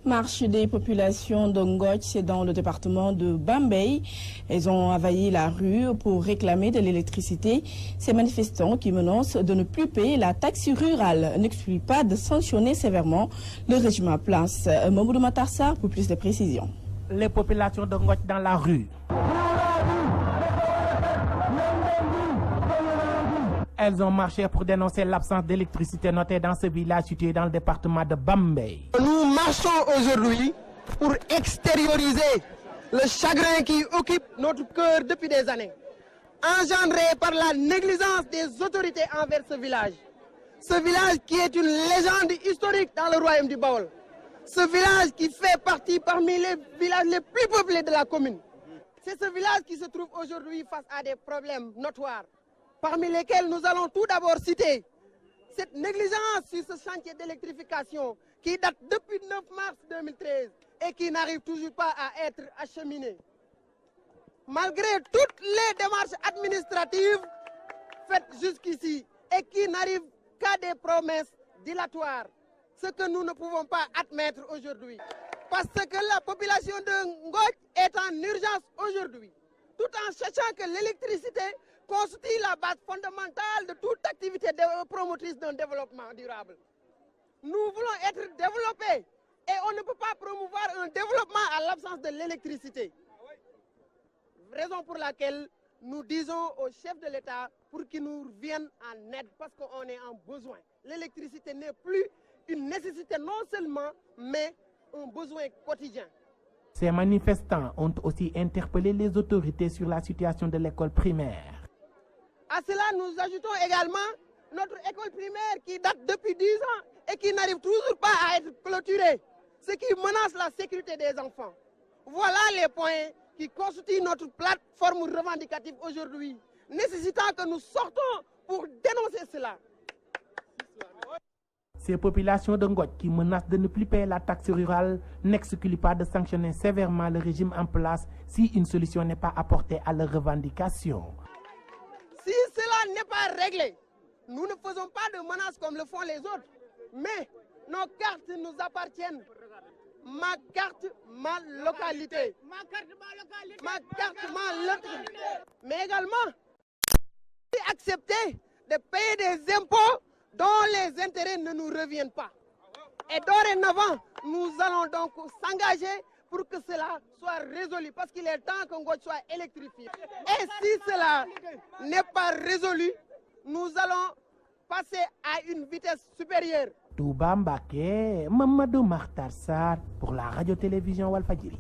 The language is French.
Marche des populations de Ngoch, c'est dans le département de Bambey. Elles ont envahi la rue pour réclamer de l'électricité. Ces manifestants qui menacent de ne plus payer la taxe rurale n'excluent pas de sanctionner sévèrement le régime en place. Mamoudou Matarsar pour plus de précisions. Les populations de Ngoch dans la rue. Elles ont marché pour dénoncer l'absence d'électricité notée dans ce village situé dans le département de Bambey. Nous marchons aujourd'hui pour extérioriser le chagrin qui occupe notre cœur depuis des années, engendré par la négligence des autorités envers ce village. Ce village qui est une légende historique dans le royaume du Baol. Ce village qui fait partie parmi les villages les plus peuplés de la commune. C'est ce village qui se trouve aujourd'hui face à des problèmes notoires, parmi lesquels nous allons tout d'abord citer cette négligence sur ce chantier d'électrification qui date depuis 9 mars 2013 et qui n'arrive toujours pas à être acheminé. Malgré toutes les démarches administratives faites jusqu'ici et qui n'arrivent qu'à des promesses dilatoires, ce que nous ne pouvons pas admettre aujourd'hui. Parce que la population de Ngoch est en urgence aujourd'hui, tout en sachant que l'électricité constitue la base fondamentale de toute activité promotrice d'un développement durable. Nous voulons être développés et on ne peut pas promouvoir un développement à l'absence de l'électricité. Raison pour laquelle nous disons au chef de l'État pour qu'il nous vienne en aide parce qu'on est en besoin. L'électricité n'est plus une nécessité non seulement, mais un besoin quotidien. Ces manifestants ont aussi interpellé les autorités sur la situation de l'école primaire. À cela, nous ajoutons également notre école primaire qui date depuis 10 ans et qui n'arrive toujours pas à être clôturée, ce qui menace la sécurité des enfants. Voilà les points qui constituent notre plateforme revendicative aujourd'hui, nécessitant que nous sortons pour dénoncer cela. Ces populations de Ngoch qui menacent de ne plus payer la taxe rurale n'excluent pas de sanctionner sévèrement le régime en place si une solution n'est pas apportée à leurs revendications. Si cela n'est pas réglé, nous ne faisons pas de menaces comme le font les autres, mais nos cartes nous appartiennent. Ma carte, ma localité. Ma carte, ma localité. Mais également, accepter de payer des impôts dont les intérêts ne nous reviennent pas. Et dorénavant, nous allons donc s'engager pour que cela soit résolu, parce qu'il est temps que Ngoch soit électrifié. Et si cela n'est pas résolu, nous allons passer à une vitesse supérieure. Touba Mbaké, Mamadou Makhtar Sarr pour la radio-télévision Walfadjri.